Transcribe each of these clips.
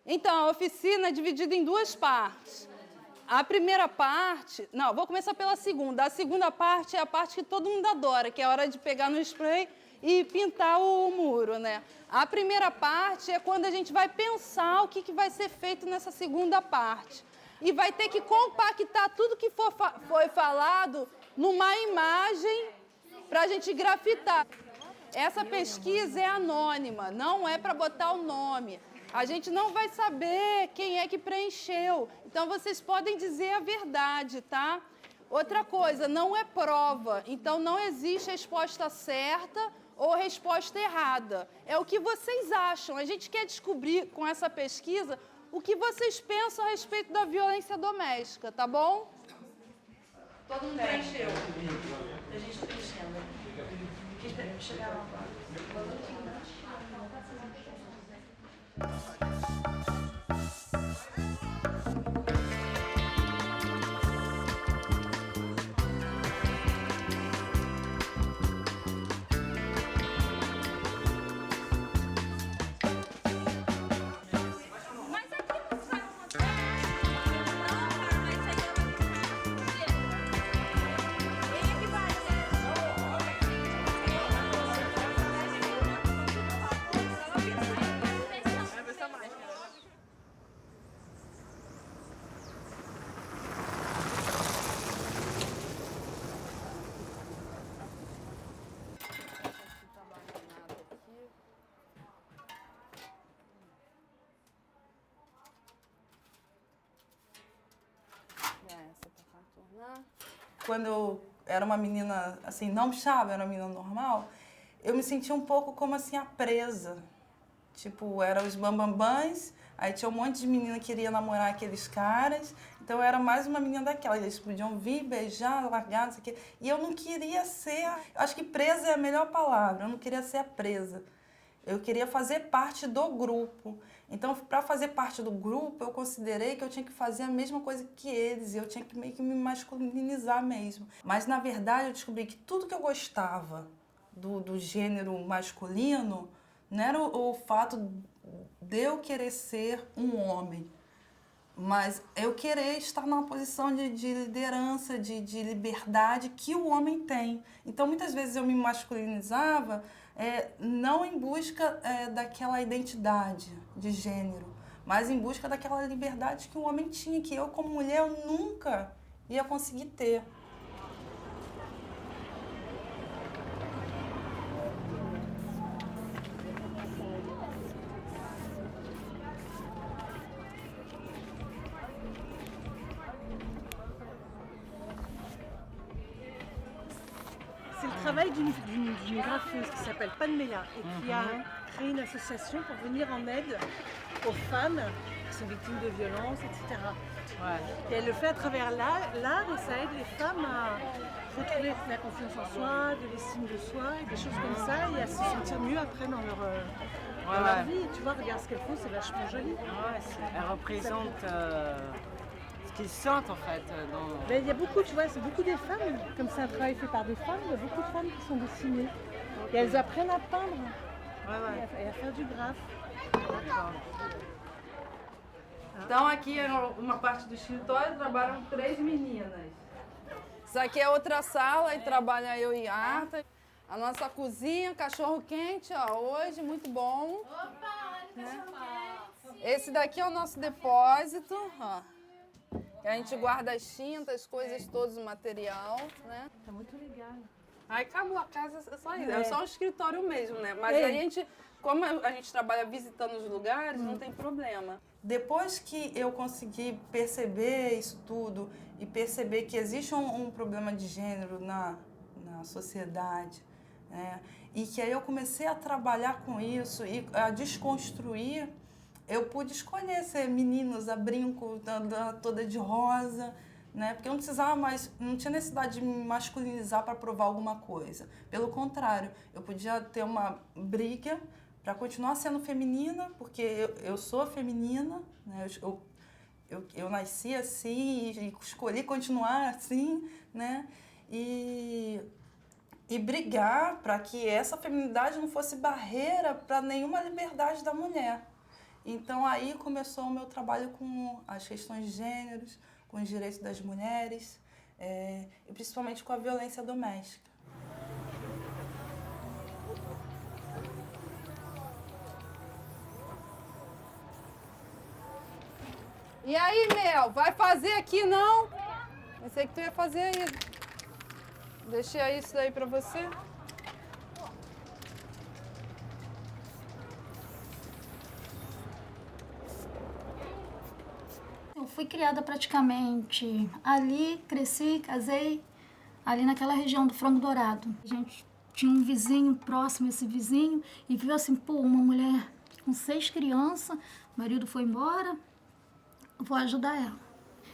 Então, a oficina é dividida em duas partes. A primeira parte... Não, vou começar pela segunda. A segunda parte é a parte que todo mundo adora, que é a hora de pegar no spray e pintar o muro, né? A primeira parte é quando a gente vai pensar o que vai ser feito nessa segunda parte. E vai ter que compactar tudo que foi falado numa imagem para a gente grafitar. Essa pesquisa é anônima, não é para botar o nome. A gente não vai saber quem é que preencheu. Então, vocês podem dizer a verdade, tá? Outra coisa, não é prova. Então, não existe resposta certa ou resposta errada. É o que vocês acham. A gente quer descobrir, com essa pesquisa, o que vocês pensam a respeito da violência doméstica, tá bom? Todo mundo preencheu. A gente preenchendo. Chegaram agora. Quando eu era uma menina, assim, não bichava, era uma menina normal, eu me sentia um pouco como, assim, a presa. Tipo, eram os bambambãs, aí tinha um monte de menina que queria namorar aqueles caras, então eu era mais uma menina daquela, eles podiam vir, beijar, largar, não sei o quê. E eu não queria ser, acho que presa é a melhor palavra, eu não queria ser a presa. Eu queria fazer parte do grupo. Então, para fazer parte do grupo, eu considerei que eu tinha que fazer a mesma coisa que eles. E eu tinha que meio que me masculinizar mesmo. Mas, na verdade, eu descobri que tudo que eu gostava do gênero masculino não era o fato de eu querer ser um homem. Mas eu querer estar numa posição de liderança, de liberdade que o homem tem. Então, muitas vezes eu me masculinizava não em busca daquela identidade de gênero, mas em busca daquela liberdade que o homem tinha, que eu, como mulher, eu nunca ia conseguir ter. C'est le travail d'une graffeuse qui s'appelle Panmela et qui a créé une association pour venir en aide aux femmes qui sont victimes de violences, etc. Ouais. Et elle le fait à travers l'art et ça aide les femmes à retrouver la confiance en soi, de l'estime de soi et des choses comme ça et à se sentir mieux après dans leur vie. Et tu vois, regarde ce qu'elles font, c'est vachement joli. Ouais, elle représente ce qu'ils sentent en fait. Ben, il y a beaucoup, tu vois, c'est beaucoup des femmes, comme c'est un travail fait par des femmes, il y a beaucoup de femmes qui sont dessinées. Et elles apprennent à peindre et à faire du graphe. D'accord. Então, aqui é uma parte do escritório, trabalham 3 meninas. Isso aqui é outra sala e trabalha eu e Arta. A nossa cozinha, cachorro quente, ó, hoje, muito bom. Opa, olha o cachorro quente. Esse daqui é o nosso depósito, ó. Que a gente guarda as tintas, as coisas todas, o material, né? Tá muito legal. Aí acabou a casa, é só isso. É só um escritório mesmo, né? Mas aí a gente, como a gente trabalha visitando os lugares, não tem problema. Depois que eu consegui perceber isso tudo e perceber que existe um problema de gênero na sociedade, né? E que aí eu comecei a trabalhar com isso e a desconstruir, eu pude escolher ser meninos a brinco, toda de rosa, né? Porque eu não precisava mais, não tinha necessidade de me masculinizar para provar alguma coisa. Pelo contrário, eu podia ter uma briga para continuar sendo feminina, porque eu sou feminina, né? Eu nasci assim e escolhi continuar assim, né? E brigar para que essa feminilidade não fosse barreira para nenhuma liberdade da mulher. Então aí começou o meu trabalho com as questões de gêneros, com os direitos das mulheres, e principalmente com a violência doméstica. E aí, Mel, vai fazer aqui não? Pensei que tu ia fazer aí. Deixei isso daí pra você. Eu fui criada praticamente ali, cresci, casei ali naquela região do Frango Dourado. A gente tinha um vizinho próximo, esse vizinho, e viu assim, pô, uma mulher com 6 crianças, o marido foi embora, vou ajudar ela.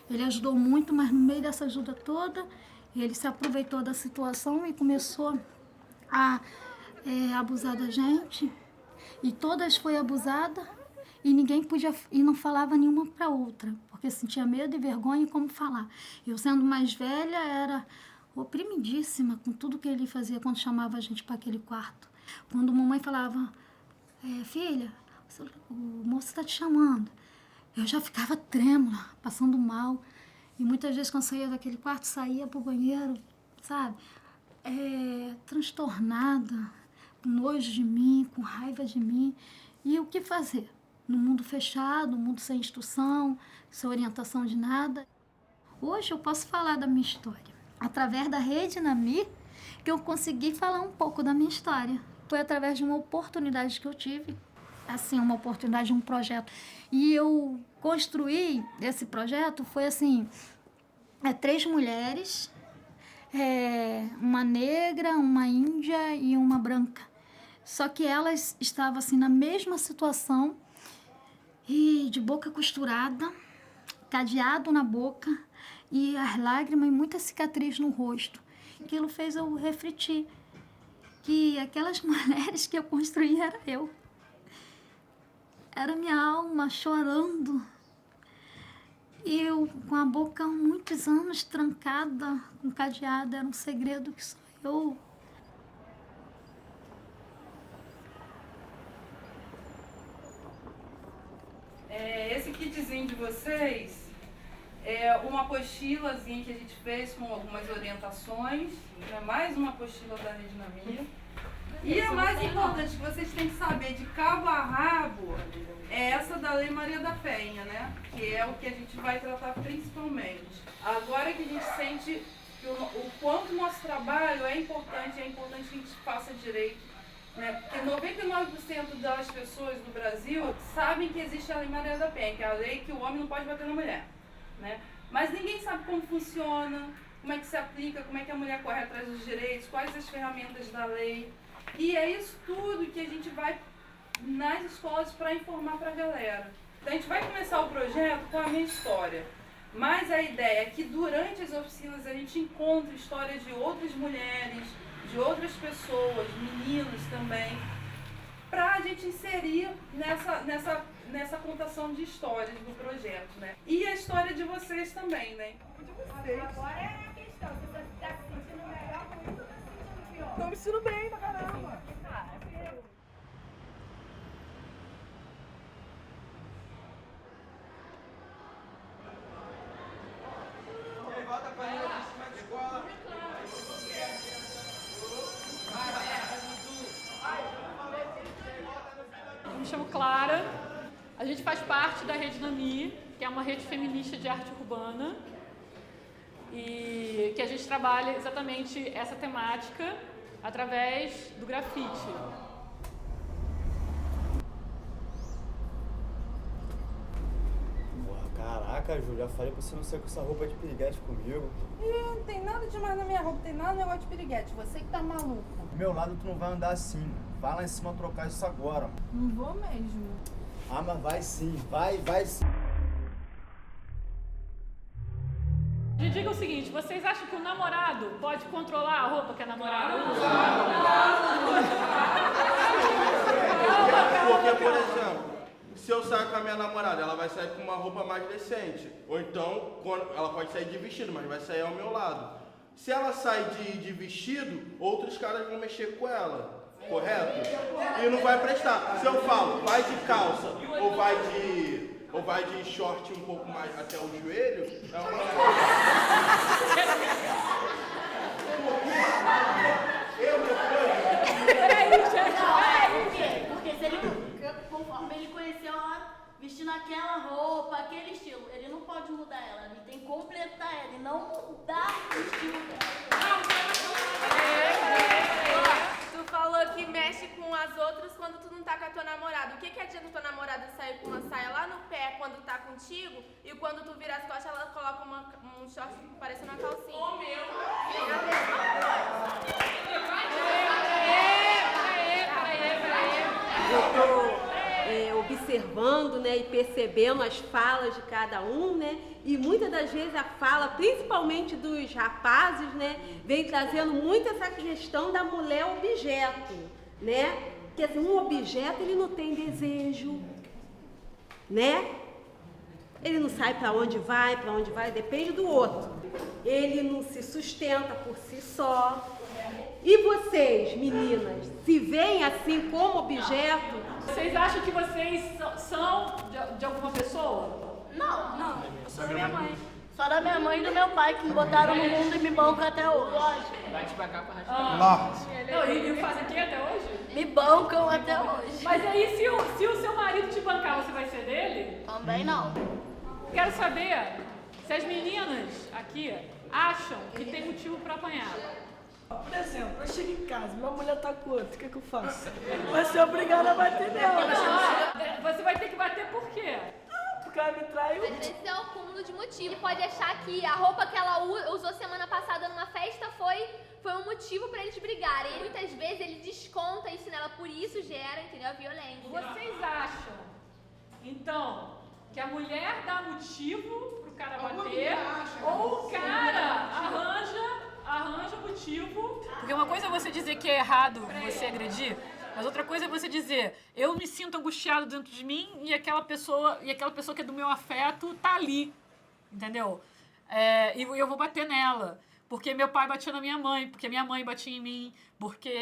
Ele ajudou muito, mas no meio dessa ajuda toda, ele se aproveitou da situação e começou a abusar da gente. E todas foi abusada e ninguém podia, e não falava nenhuma para outra, porque sentia medo e vergonha como falar. Eu, sendo mais velha, era oprimidíssima com tudo que ele fazia quando chamava a gente para aquele quarto. Quando a mamãe falava, filha, o moço está te chamando, eu já ficava trêmula, passando mal. E muitas vezes quando saía daquele quarto, saía para o banheiro, sabe, transtornada, com nojo de mim, com raiva de mim. E o que fazer? No mundo fechado, no mundo sem instrução, sem orientação de nada. Hoje eu posso falar da minha história. Através da Rede Nami, que eu consegui falar um pouco da minha história. Foi através de uma oportunidade que eu tive, assim, uma oportunidade, um projeto. E eu construí esse projeto, foi assim, 3 mulheres, uma negra, uma índia e uma branca. Só que elas estavam assim na mesma situação e de boca costurada, cadeado na boca e as lágrimas e muita cicatriz no rosto. Aquilo fez eu refletir que aquelas mulheres que eu construí era eu. Era minha alma chorando. E eu com a boca há muitos anos trancada, com cadeado, era um segredo que só eu. Esse kitzinho de vocês é uma apostilazinha que a gente fez com algumas orientações, mais uma apostila da Rede Nami. E a mais importante que vocês têm que saber de cabo a rabo é essa da Lei Maria da Penha, né? Que é o que a gente vai tratar principalmente. Agora que a gente sente que o quanto o nosso trabalho é importante que a gente faça direito, né? Porque 99% das pessoas do Brasil sabem que existe a Lei Maria da Penha, que é a lei que o homem não pode bater na mulher, né? Mas ninguém sabe como funciona, como é que se aplica, como é que a mulher corre atrás dos direitos, quais as ferramentas da lei. E é isso tudo que a gente vai nas escolas para informar para a galera. Então a gente vai começar o projeto com a minha história, mas a ideia é que durante as oficinas a gente encontre histórias de outras mulheres, de outras pessoas, meninos também, para a gente inserir nessa contação de histórias do projeto, né? E a história de vocês também, né? Agora é a questão, você está se sentindo melhor ou está se sentindo pior? Tô me sentindo bem pra caramba. Eu me chamo Clara, a gente faz parte da Rede Nami, que é uma rede feminista de arte urbana, e que a gente trabalha exatamente essa temática através do grafite. Caraca, Ju, já falei pra você não sair com essa roupa de piriguete comigo. Não tem nada demais na minha roupa, tem nada de negócio de piriguete. Você que tá maluco. Do meu lado tu não vai andar assim. Vai lá em cima trocar isso agora. Não vou mesmo. Ah, mas vai sim, vai sim. Me diga o seguinte, vocês acham que o namorado pode controlar a roupa que a namorada usa? Porque, por exemplo, se eu sair com a minha namorada, ela vai sair com uma roupa mais decente. Ou então, ela pode sair de vestido, mas vai sair ao meu lado. Se ela sai de vestido, outros caras vão mexer com ela. correto? E não vai prestar. Se eu falo, vai de calça ou vai de short um pouco mais até o joelho, é uma... Porque se ele, conforme ele conheceu ela vestindo aquela roupa, aquele estilo, ele não pode mudar ela, ele tem que completar ela e não mudar o estilo dela. Tu falou que mexe com as outras quando tu não tá com a tua namorada. O que adianta tua namorada sair com uma saia lá no pé quando tá contigo e quando tu vira as costas ela coloca um short parecendo uma calcinha? O meu! Eu tô observando, né, e percebendo as falas de cada um, né, e muitas das vezes a fala, principalmente dos rapazes, né, vem trazendo muito essa questão da mulher objeto, né, que assim, um objeto ele não tem desejo, né, ele não sai para onde vai, depende do outro, ele não se sustenta por si só. E vocês, meninas, se veem assim como objeto? Vocês acham que vocês são de alguma pessoa? Não. Eu sou da minha mãe. Só da minha mãe e do meu pai, que me botaram no mundo e me bancam até hoje. Vai te bancar pra raspar. Não, e fazem o que até hoje? Me bancam até hoje. Mas aí, se o seu marido te bancar, você vai ser dele? Também não. Quero saber se as meninas aqui acham que tem motivo pra apanhar. Por exemplo, eu chego em casa, minha mulher tá com outro, o que eu faço? Vai ser obrigada a bater nela. Você vai ter que bater por quê? Porque ela me traiu. Às vezes é o cúmulo de motivo. Ele pode achar que a roupa que ela usou semana passada numa festa foi um motivo pra eles brigarem. E muitas vezes ele desconta isso nela, por isso gera, entendeu, a violência. Vocês acham, então, que a mulher dá motivo pro cara bater ou o cara arranja motivo? Porque uma coisa é você dizer que é errado você agredir, mas outra coisa é você dizer, eu me sinto angustiado dentro de mim e aquela pessoa que é do meu afeto tá ali, entendeu? E eu vou bater nela. Porque meu pai batia na minha mãe, porque minha mãe batia em mim, porque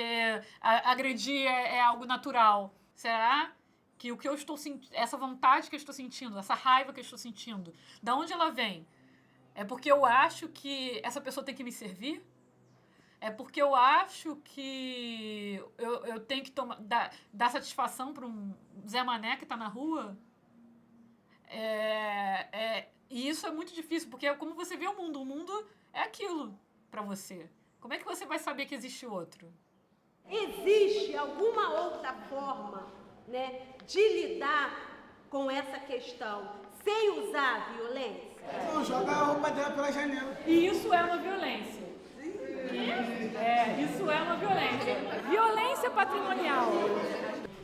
agredir é algo natural. Será que o que eu estou sentindo, essa vontade que eu estou sentindo, essa raiva que eu estou sentindo, da onde ela vem? É porque eu acho que essa pessoa tem que me servir? É porque eu acho que eu tenho que dar satisfação para um Zé Mané que está na rua? E isso é muito difícil, porque é como você vê o mundo é aquilo para você. Como é que você vai saber que existe outro? Existe alguma outra forma, né, de lidar com essa questão sem usar a violência? Não, joga a roupa dela pela janela. E isso é uma violência. Isso é uma violência. Violência patrimonial.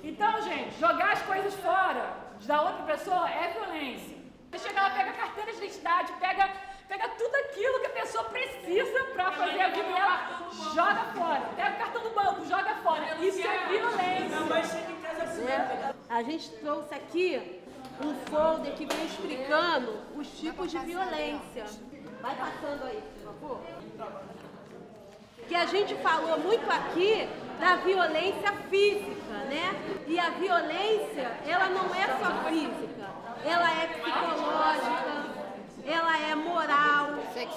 Então, gente, jogar as coisas fora da outra pessoa é violência. Você chega lá, pega a carteira de identidade, pega tudo aquilo que a pessoa precisa pra fazer a vida dela, joga fora. Pega o cartão do banco, joga fora. Isso é violência. Não, mas chega em casa A gente trouxe aqui um folder que vem explicando os tipos de violência. Vai passando aí, por favor. Que a gente falou muito aqui da violência física, né? E a violência, ela não é só física, ela é psicológica, ela é moral,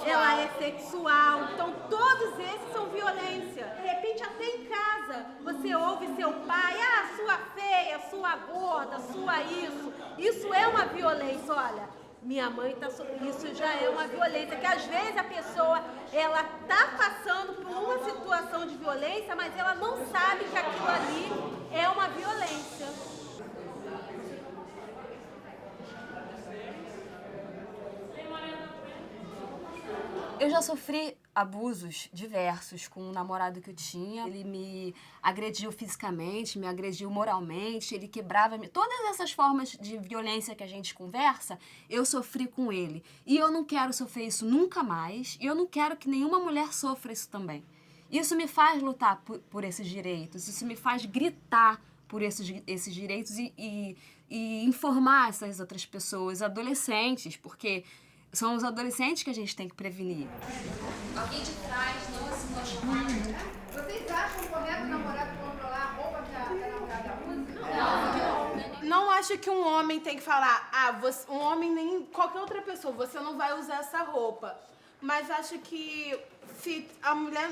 ela é sexual. Então, todos esses são violência. De repente, até em casa, você ouve seu pai, sua feia, sua gorda, sua isso. Isso é uma violência, olha. Minha mãe tá isso já é uma violência, que às vezes a pessoa, ela tá passando por uma situação de violência, mas ela não sabe que aquilo ali é uma violência. Eu já sofri abusos diversos com um namorado que eu tinha. Ele me agrediu fisicamente, me agrediu moralmente, ele quebrava... Todas essas formas de violência que a gente conversa, eu sofri com ele. E eu não quero sofrer isso nunca mais, e eu não quero que nenhuma mulher sofra isso também. Isso me faz lutar por esses direitos, isso me faz gritar por esses direitos e informar essas outras pessoas, adolescentes, porque... São os adolescentes que a gente tem que prevenir. Alguém de trás não se machucando. Vocês acham correto o namorado controlar Não acho que um homem tem que falar, um homem nem qualquer outra pessoa, você não vai usar essa roupa. Mas acho que se a mulher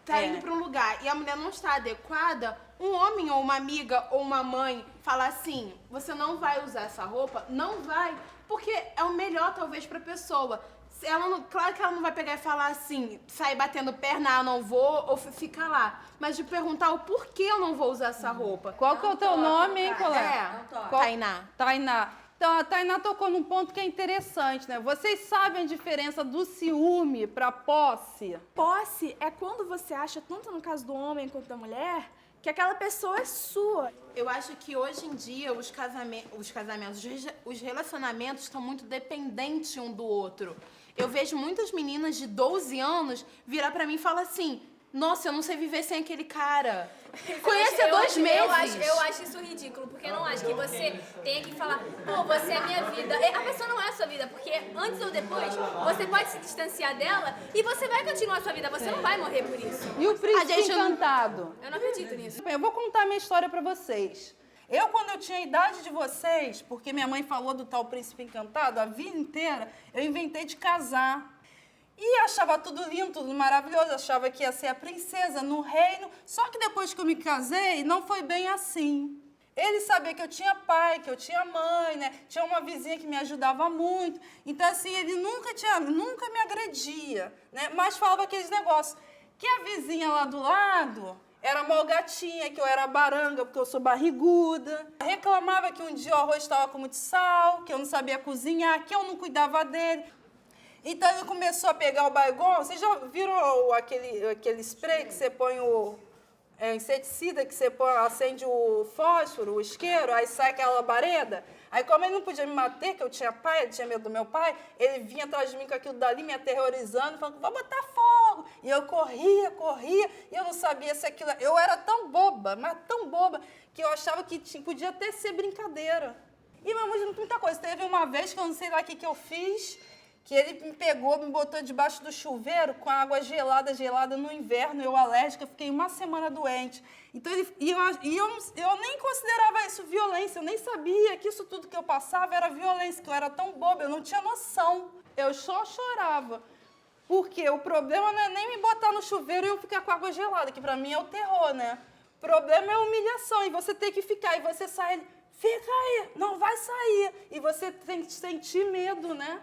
tá indo pra um lugar e a mulher não está adequada, um homem ou uma amiga ou uma mãe falar assim, você não vai usar essa roupa, não vai, porque é o melhor talvez pra pessoa. Ela não, claro que ela não vai pegar e falar assim, sair batendo perna, não vou, ou ficar lá. Mas de perguntar o porquê eu não vou usar essa roupa. Qual que é o teu nome, hein, colega? Tainá. Tainá. Então, a Tainá tocou num ponto que é interessante, né? Vocês sabem a diferença do ciúme pra posse? Posse é quando você acha, tanto no caso do homem quanto da mulher, que aquela pessoa é sua. Eu acho que hoje em dia os relacionamentos estão muito dependentes um do outro. Eu vejo muitas meninas de 12 anos virar pra mim e falar assim, nossa, eu não sei viver sem aquele cara. Conhece há 2 meses. Eu acho isso ridículo, porque eu não acho que você tenha que falar, pô, você é minha vida. A pessoa não é a sua vida, porque antes ou depois você pode se distanciar dela e você vai continuar a sua vida, você não vai morrer por isso. E o Príncipe Encantado? Eu não acredito nisso. Eu vou contar a minha história pra vocês. Eu, quando eu tinha a idade de vocês, porque minha mãe falou do tal Príncipe Encantado, a vida inteira, eu inventei de casar. E achava tudo lindo, tudo maravilhoso, achava que ia ser a princesa no reino. Só que depois que eu me casei, não foi bem assim. Ele sabia que eu tinha pai, que eu tinha mãe, né? Tinha uma vizinha que me ajudava muito. Então, assim, ele nunca me agredia, né? Mas falava aqueles negócios. Que a vizinha lá do lado era mal gatinha, que eu era baranga porque eu sou barriguda. Reclamava que um dia o arroz estava com muito sal, que eu não sabia cozinhar, que eu não cuidava dele. Então ele começou a pegar o Baygon. Vocês já viram aquele spray que você põe o inseticida, que você acende o fósforo, o isqueiro, aí sai aquela labareda? Aí como ele não podia me matar, que eu tinha pai, ele tinha medo do meu pai, ele vinha atrás de mim com aquilo dali, me aterrorizando, falando, vai botar fogo. E eu corria, e eu não sabia se aquilo... Eu era tão boba, mas tão boba, que eu achava que podia até ser brincadeira. E muita coisa. Teve uma vez que eu não sei lá o que eu fiz, que ele me pegou, me botou debaixo do chuveiro com água gelada no inverno, eu alérgica, fiquei 1 semana doente. Então, eu nem considerava isso violência, eu nem sabia que isso tudo que eu passava era violência, que eu era tão boba, eu não tinha noção. Eu só chorava. Porque o problema não é nem me botar no chuveiro e eu ficar com água gelada, que pra mim é o terror, né? O problema é a humilhação, e você tem que ficar, e você sai, fica aí, não vai sair. E você tem que sentir medo, né?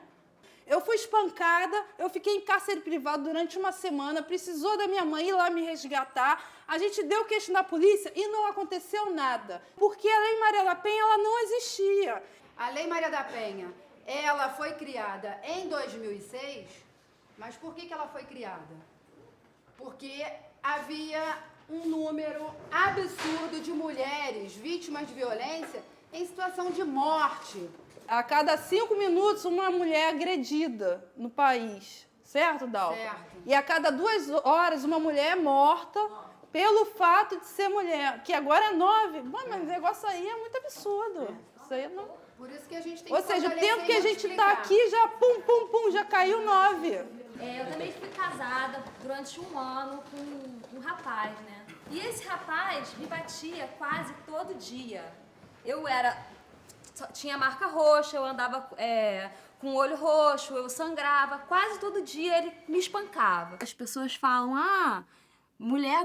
Eu fui espancada, eu fiquei em cárcere privado durante 1 semana, precisou da minha mãe ir lá me resgatar. A gente deu queixa na polícia e não aconteceu nada, porque a Lei Maria da Penha ela não existia. A Lei Maria da Penha, ela foi criada em 2006, mas por que ela foi criada? Porque havia um número absurdo de mulheres vítimas de violência em situação de morte. A cada 5 minutos, uma mulher agredida no país. Certo, Dalva? Certo. E a cada 2 horas, uma mulher é morta pelo fato de ser mulher. Que agora é 9. Mas o negócio aí é muito absurdo. Isso aí não... Por isso que a gente tem Ou seja, o tempo que a gente está aqui, já já caiu 9. Eu também fui casada durante 1 ano com um rapaz, né? E esse rapaz me batia quase todo dia. Tinha marca roxa, eu andava com o olho roxo, eu sangrava. Quase todo dia ele me espancava. As pessoas falam, mulher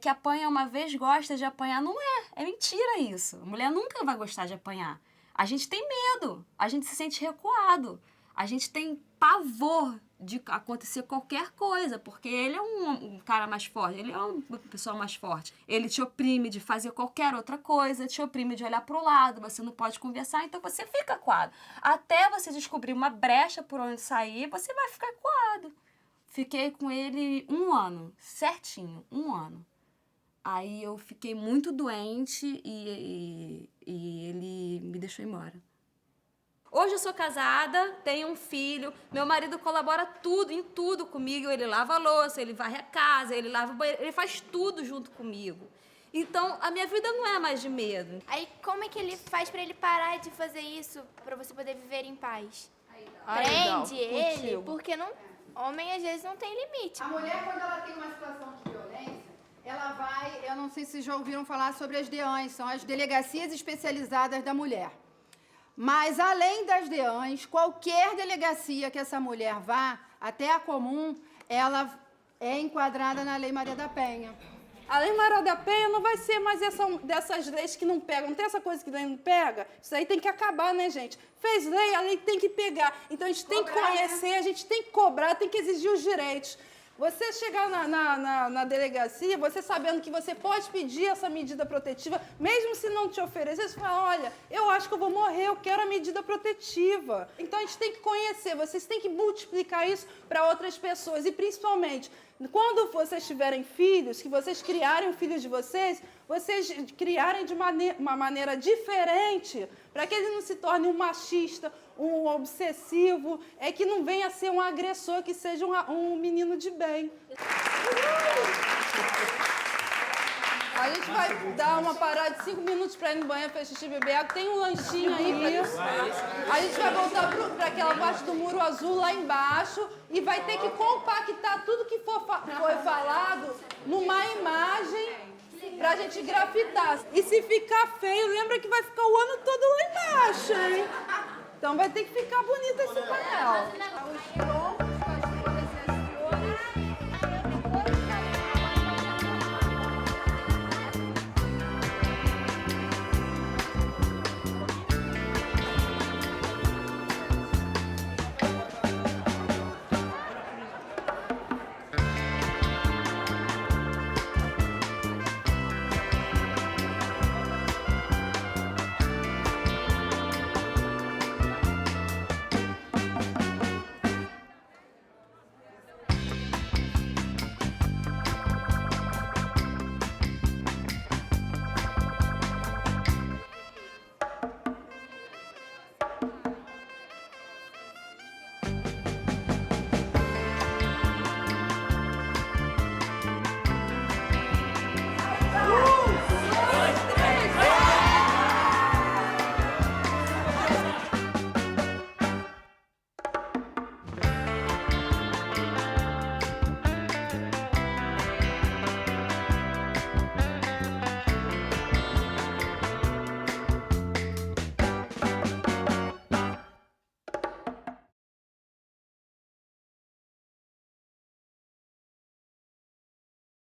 que apanha uma vez gosta de apanhar. Não é mentira isso. A mulher nunca vai gostar de apanhar. A gente tem medo, a gente se sente recuado, a gente tem pavor de acontecer qualquer coisa, porque ele é um cara mais forte, ele é uma pessoa mais forte. Ele te oprime de fazer qualquer outra coisa, te oprime de olhar pro lado, você não pode conversar, então você fica coado. Até você descobrir uma brecha por onde sair, você vai ficar coado. Fiquei com ele 1 ano, certinho, 1 ano. Aí eu fiquei muito doente e ele me deixou embora. Hoje eu sou casada, tenho um filho, meu marido colabora em tudo comigo, ele lava a louça, ele varre a casa, ele lava o banheiro, ele faz tudo junto comigo. Então, a minha vida não é mais de medo. Aí, como é que ele faz pra ele parar de fazer isso, pra você poder viver em paz? Prende ele, porque homem às vezes não tem limite. A mulher, quando ela tem uma situação de violência, ela vai, eu não sei se já ouviram falar sobre as DEANs, são as Delegacias Especializadas da Mulher. Mas, além das DEANs, qualquer delegacia que essa mulher vá, até a comum, ela é enquadrada na Lei Maria da Penha. A Lei Maria da Penha não vai ser mais dessas leis que não pegam. Não tem essa coisa que lei não pega? Isso aí tem que acabar, né, gente? Fez lei, a lei tem que pegar. Então, a gente tem que conhecer, a gente tem que cobrar, tem que exigir os direitos. Você chegar na delegacia, você sabendo que você pode pedir essa medida protetiva, mesmo se não te oferecer, você fala, olha, eu acho que eu vou morrer, eu quero a medida protetiva. Então, a gente tem que conhecer, vocês têm que multiplicar isso para outras pessoas. E, principalmente, quando vocês tiverem filhos, que vocês criarem o filho de vocês criarem de uma maneira diferente, para que ele não se torne um machista, um obsessivo, que não venha a ser um agressor, que seja um menino de bem. A gente vai dar uma parada de 5 minutos para ir no banheiro, fazer xixi, beber água. Tem um lanchinho aí. A gente vai voltar para aquela parte do muro azul lá embaixo e vai ter que compactar tudo que foi falado numa imagem pra gente grafitar. E se ficar feio, lembra que vai ficar o ano todo lá embaixo, hein? Então vai ter que ficar bonito esse painel.